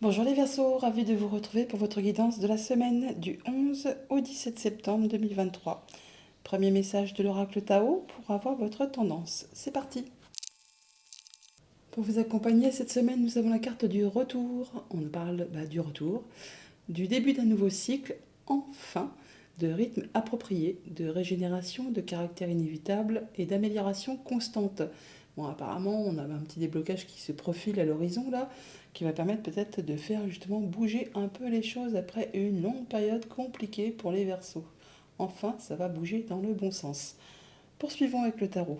Bonjour les Verseaux, ravi de vous retrouver pour votre guidance de la semaine du 11 au 17 septembre 2023. Premier message de l'oracle Tao pour avoir votre tendance. C'est parti. Pour vous accompagner cette semaine, nous avons la carte du retour. On parle du retour, du début d'un nouveau cycle, enfin, de rythme approprié, de régénération, de caractère inévitable et d'amélioration constante. Bon, apparemment, on a un petit déblocage qui se profile à l'horizon là, qui va permettre peut-être de faire justement bouger un peu les choses après une longue période compliquée pour les Verseaux. Enfin, ça va bouger dans le bon sens. Poursuivons avec le tarot.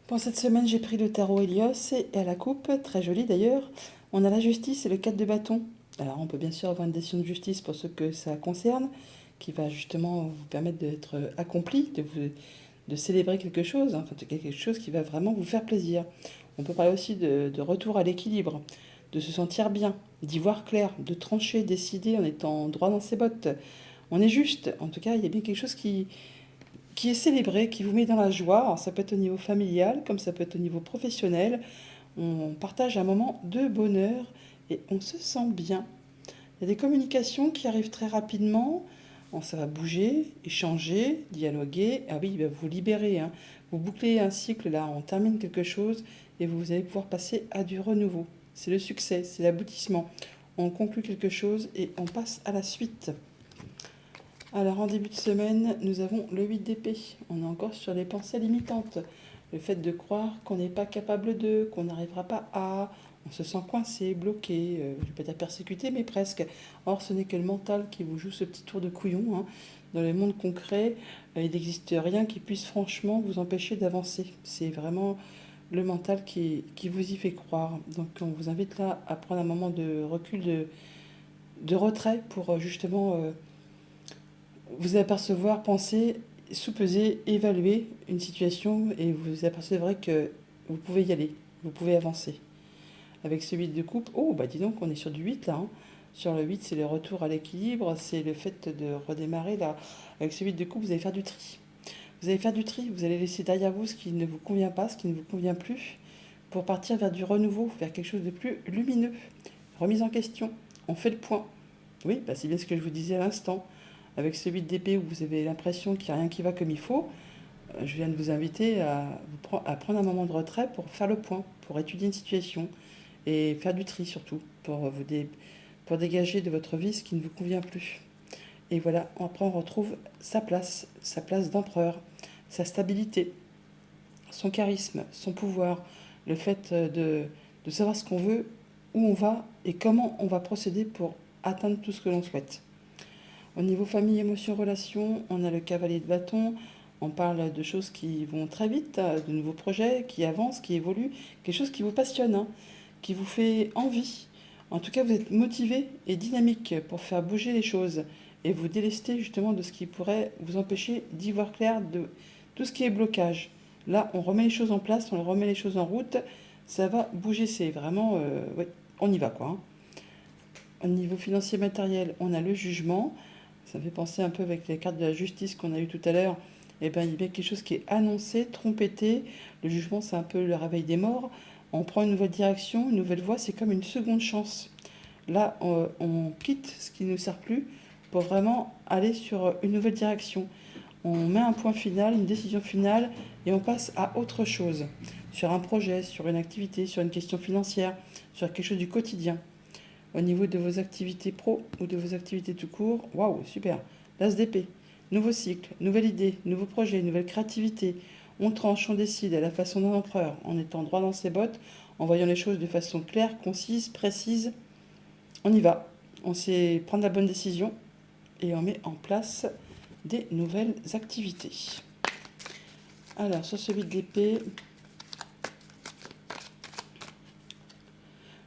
Pour cette semaine, j'ai pris le tarot Hélios et à la coupe, très joli d'ailleurs, on a la justice et le 4 de bâton. Alors on peut bien sûr avoir une décision de justice pour ceux que ça concerne, qui va justement vous permettre d'être accompli, de célébrer quelque chose, enfin quelque chose qui va vraiment vous faire plaisir. On peut parler aussi de retour à l'équilibre, de se sentir bien, d'y voir clair, de trancher, décider en étant droit dans ses bottes. On est juste, en tout cas il y a bien quelque chose qui est célébré, qui vous met dans la joie. Alors, ça peut être au niveau familial, comme ça peut être au niveau professionnel. On partage un moment de bonheur et on se sent bien. Il y a des communications qui arrivent très rapidement. Bon, ça va bouger, échanger, dialoguer. Ah oui, il va vous libérer, hein. Vous bouclez un cycle, là, on termine quelque chose et vous allez pouvoir passer à du renouveau. C'est le succès, c'est l'aboutissement. On conclut quelque chose et on passe à la suite. Alors en début de semaine, nous avons le 8 d'épée. On est encore sur les pensées limitantes. Le fait de croire qu'on n'est pas capable de, qu'on n'arrivera pas à, on se sent coincé, bloqué, je ne vais pas dire persécuté, mais presque. Or, ce n'est que le mental qui vous joue ce petit tour de couillon, hein. Dans le monde concret, il n'existe rien qui puisse franchement vous empêcher d'avancer. C'est vraiment le mental qui vous y fait croire. Donc on vous invite là à prendre un moment de recul, de retrait pour justement vous apercevoir, penser, sous-peser, évaluer une situation et vous apercevrez que vous pouvez y aller, vous pouvez avancer. Avec ce 8 de coupe, oh bah dis donc on est sur du 8 là, hein. Sur le 8 c'est le retour à l'équilibre, c'est le fait de redémarrer là. Avec ce 8 de coupe vous allez faire du tri. Vous allez faire du tri, vous allez laisser derrière vous ce qui ne vous convient pas, ce qui ne vous convient plus, pour partir vers du renouveau, vers quelque chose de plus lumineux. Remise en question, on fait le point. Oui, bah c'est bien ce que je vous disais à l'instant. Avec ce 8 d'épée où vous avez l'impression qu'il n'y a rien qui va comme il faut, je viens de vous inviter à prendre un moment de retrait pour faire le point, pour étudier une situation et faire du tri surtout, pour dégager de votre vie ce qui ne vous convient plus. Et voilà, après on retrouve sa place d'empereur, sa stabilité, son charisme, son pouvoir, le fait de savoir ce qu'on veut, où on va et comment on va procéder pour atteindre tout ce que l'on souhaite. Au niveau famille, émotions, relations, on a le cavalier de bâton. On parle de choses qui vont très vite, de nouveaux projets qui avancent, qui évoluent, quelque chose qui vous passionne, hein, qui vous fait envie. En tout cas, vous êtes motivé et dynamique pour faire bouger les choses et vous délester justement de ce qui pourrait vous empêcher d'y voir clair, de tout ce qui est blocage. Là, on remet les choses en place, on remet les choses en route, ça va bouger, c'est vraiment, ouais, on y va quoi, hein. Au niveau financier matériel, on a le jugement. Ça me fait penser un peu avec les cartes de la justice qu'on a eues tout à l'heure. Eh bien, il y a bien quelque chose qui est annoncé, trompetté. Le jugement, c'est un peu le réveil des morts. On prend une nouvelle direction, une nouvelle voie, c'est comme une seconde chance. Là, on quitte ce qui ne nous sert plus pour vraiment aller sur une nouvelle direction. On met un point final, une décision finale, et on passe à autre chose. Sur un projet, sur une activité, sur une question financière, sur quelque chose du quotidien. Au niveau de vos activités pro ou de vos activités tout court, waouh, super. L'as d'épée, nouveau cycle, nouvelle idée, nouveau projet, nouvelle créativité. On tranche, on décide à la façon d'un empereur, en étant droit dans ses bottes, en voyant les choses de façon claire, concise, précise. On y va, on sait prendre la bonne décision et on met en place des nouvelles activités. Alors, sur celui de l'épée,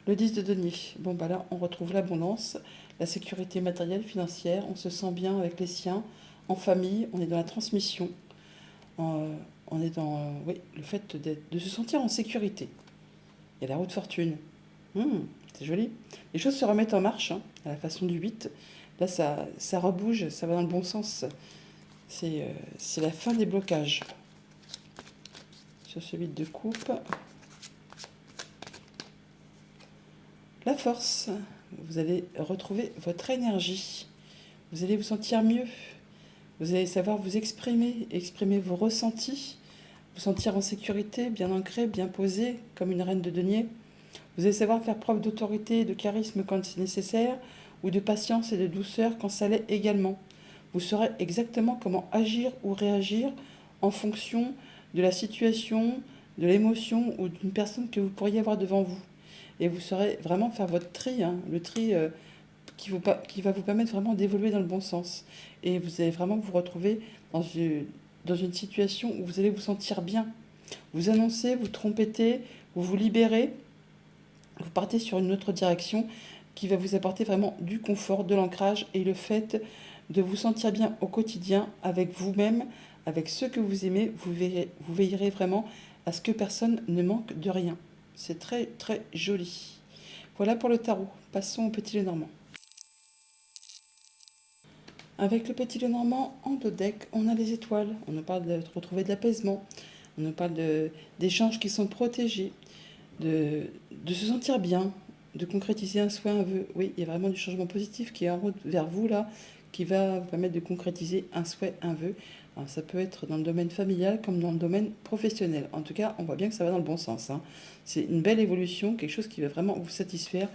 le 10 de denier. Bon, bah là, on retrouve l'abondance, la sécurité matérielle, financière. On se sent bien avec les siens, en famille. On est dans la transmission. On est dans oui, le fait de se sentir en sécurité. Il y a la roue de fortune. C'est joli. Les choses se remettent en marche, hein, à la façon du 8. Là, ça rebouge, ça va dans le bon sens. C'est la fin des blocages. Sur ce 8 de coupe. La force, vous allez retrouver votre énergie, vous allez vous sentir mieux, vous allez savoir vous exprimer vos ressentis, vous sentir en sécurité, bien ancré, bien posé, comme une reine de denier. Vous allez savoir faire preuve d'autorité et de charisme quand c'est nécessaire, ou de patience et de douceur quand ça l'est également. Vous saurez exactement comment agir ou réagir en fonction de la situation, de l'émotion ou d'une personne que vous pourriez avoir devant vous. Et vous saurez vraiment faire votre tri, hein, le tri qui va vous permettre vraiment d'évoluer dans le bon sens. Et vous allez vraiment vous retrouver dans une situation où vous allez vous sentir bien. Vous annoncez, vous trompetez, vous vous libérez, vous partez sur une autre direction qui va vous apporter vraiment du confort, de l'ancrage et le fait de vous sentir bien au quotidien avec vous-même, avec ceux que vous aimez. Vous veillerez vraiment à ce que personne ne manque de rien. C'est très très joli. Voilà pour le tarot. Passons au petit Lenormand. Avec le petit Lenormand en dos deck, on a les étoiles. On nous parle de retrouver de l'apaisement. On nous parle d'échanges qui sont protégés, de se sentir bien, de concrétiser un souhait, un vœu. Oui, il y a vraiment du changement positif qui est en route vers vous là, qui va vous permettre de concrétiser un souhait, un vœu. Alors, ça peut être dans le domaine familial comme dans le domaine professionnel. En tout cas, on voit bien que ça va dans le bon sens, hein. C'est une belle évolution, quelque chose qui va vraiment vous satisfaire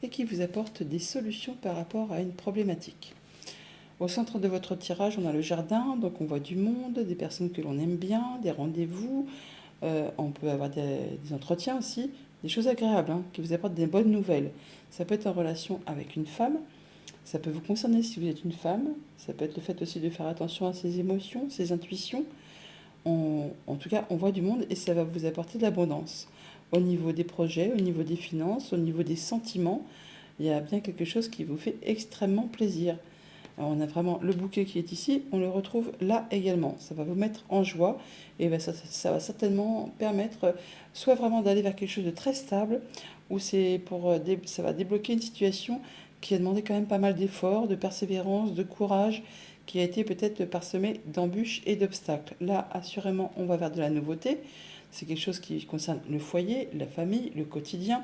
et qui vous apporte des solutions par rapport à une problématique. Au centre de votre tirage, on a le jardin, donc on voit du monde, des personnes que l'on aime bien, des rendez-vous. On peut avoir des entretiens aussi, des choses agréables, hein, qui vous apportent des bonnes nouvelles. Ça peut être en relation avec une femme, ça peut vous concerner si vous êtes une femme, ça peut être le fait aussi de faire attention à ses émotions, ses intuitions. En tout cas, on voit du monde et ça va vous apporter de l'abondance. Au niveau des projets, au niveau des finances, au niveau des sentiments, il y a bien quelque chose qui vous fait extrêmement plaisir. Alors on a vraiment le bouquet qui est ici, on le retrouve là également. Ça va vous mettre en joie et ben ça va certainement permettre soit vraiment d'aller vers quelque chose de très stable, ou ça va débloquer une situation qui a demandé quand même pas mal d'efforts, de persévérance, de courage, qui a été peut-être parsemée d'embûches et d'obstacles. Là, assurément, on va vers de la nouveauté. C'est quelque chose qui concerne le foyer, la famille, le quotidien.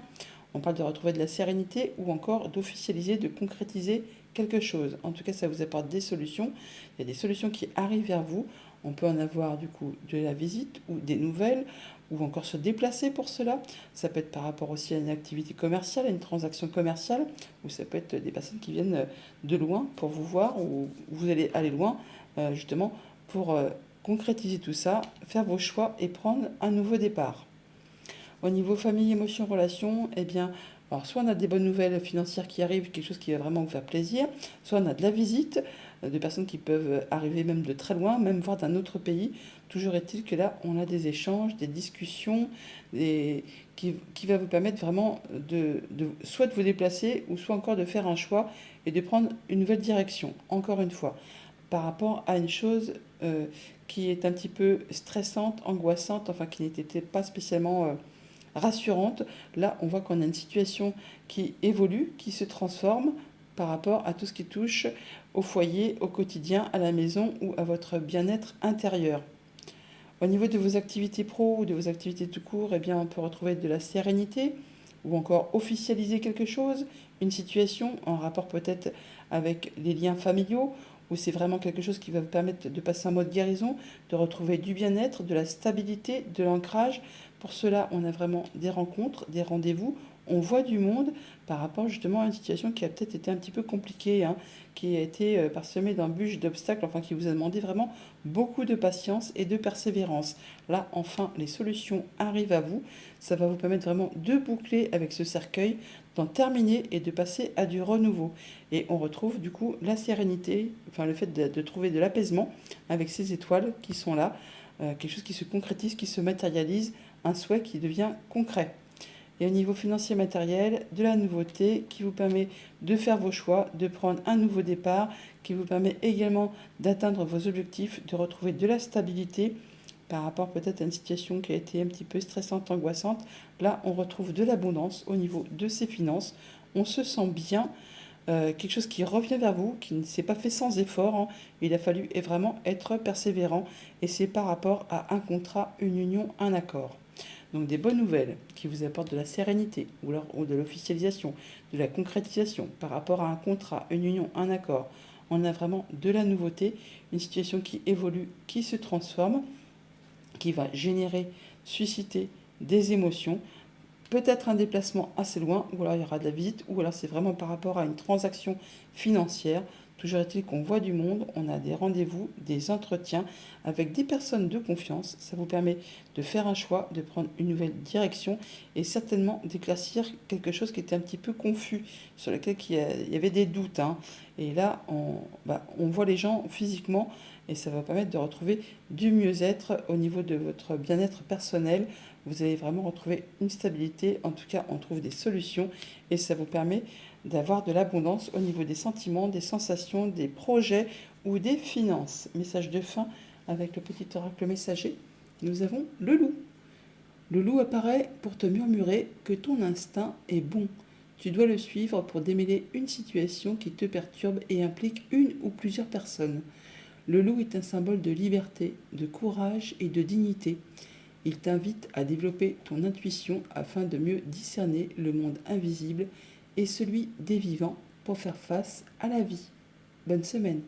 On parle de retrouver de la sérénité ou encore d'officialiser, de concrétiser quelque chose. En tout cas, ça vous apporte des solutions. Il y a des solutions qui arrivent vers vous. On peut en avoir du coup de la visite ou des nouvelles ou encore se déplacer pour cela. Ça peut être par rapport aussi à une activité commerciale, à une transaction commerciale, ou ça peut être des personnes qui viennent de loin pour vous voir, ou vous allez aller loin justement pour concrétiser tout ça, faire vos choix et prendre un nouveau départ. Au niveau famille, émotion, relation, eh bien, alors soit on a des bonnes nouvelles financières qui arrivent, quelque chose qui va vraiment vous faire plaisir, soit on a de la visite, de personnes qui peuvent arriver même de très loin, même voir d'un autre pays. Toujours est-il que là, on a des échanges, des discussions, qui va vous permettre vraiment soit de vous déplacer, ou soit encore de faire un choix et de prendre une nouvelle direction, encore une fois, par rapport à une chose qui est un petit peu stressante, angoissante, enfin qui n'était pas spécialement rassurante. Là, on voit qu'on a une situation qui évolue, qui se transforme par rapport à tout ce qui touche au foyer, au quotidien, à la maison ou à votre bien-être intérieur. Au niveau de vos activités pro ou de vos activités tout court, eh bien, on peut retrouver de la sérénité ou encore officialiser quelque chose, une situation en rapport peut-être avec les liens familiaux, où c'est vraiment quelque chose qui va vous permettre de passer en mode guérison, de retrouver du bien-être, de la stabilité, de l'ancrage. Pour cela, on a vraiment des rencontres, des rendez-vous, on voit du monde par rapport justement à une situation qui a peut-être été un petit peu compliquée, hein, qui a été parsemée d'embûches, d'obstacles, enfin qui vous a demandé vraiment beaucoup de patience et de persévérance. Là, enfin, les solutions arrivent à vous. Ça va vous permettre vraiment de boucler avec ce cercueil, d'en terminer et de passer à du renouveau. Et on retrouve du coup la sérénité, enfin le fait de trouver de l'apaisement avec ces étoiles qui sont là, quelque chose qui se concrétise, qui se matérialise, un souhait qui devient concret. Et au niveau financier matériel, de la nouveauté qui vous permet de faire vos choix, de prendre un nouveau départ, qui vous permet également d'atteindre vos objectifs, de retrouver de la stabilité par rapport peut-être à une situation qui a été un petit peu stressante, angoissante. Là, on retrouve de l'abondance au niveau de ses finances. On se sent bien, quelque chose qui revient vers vous, qui ne s'est pas fait sans effort, hein. Il a fallu vraiment être persévérant et c'est par rapport à un contrat, une union, un accord. Donc des bonnes nouvelles qui vous apportent de la sérénité ou de l'officialisation, de la concrétisation par rapport à un contrat, une union, un accord. On a vraiment de la nouveauté, une situation qui évolue, qui se transforme, qui va générer, susciter des émotions, peut-être un déplacement assez loin, ou alors il y aura de la visite, ou alors c'est vraiment par rapport à une transaction financière. Toujours est-il qu'on voit du monde, on a des rendez-vous, des entretiens avec des personnes de confiance. Ça vous permet de faire un choix, de prendre une nouvelle direction et certainement d'éclaircir quelque chose qui était un petit peu confus, sur lequel il y avait des doutes, hein. Et là, on voit les gens physiquement et ça va permettre de retrouver du mieux-être au niveau de votre bien-être personnel. Vous allez vraiment retrouver une stabilité, en tout cas on trouve des solutions et ça vous permet d'avoir de l'abondance au niveau des sentiments, des sensations, des projets ou des finances. Message de fin avec le petit oracle messager. Nous avons le loup. Le loup apparaît pour te murmurer que ton instinct est bon. Tu dois le suivre pour démêler une situation qui te perturbe et implique une ou plusieurs personnes. Le loup est un symbole de liberté, de courage et de dignité. Il t'invite à développer ton intuition afin de mieux discerner le monde invisible et celui des vivants pour faire face à la vie. Bonne semaine.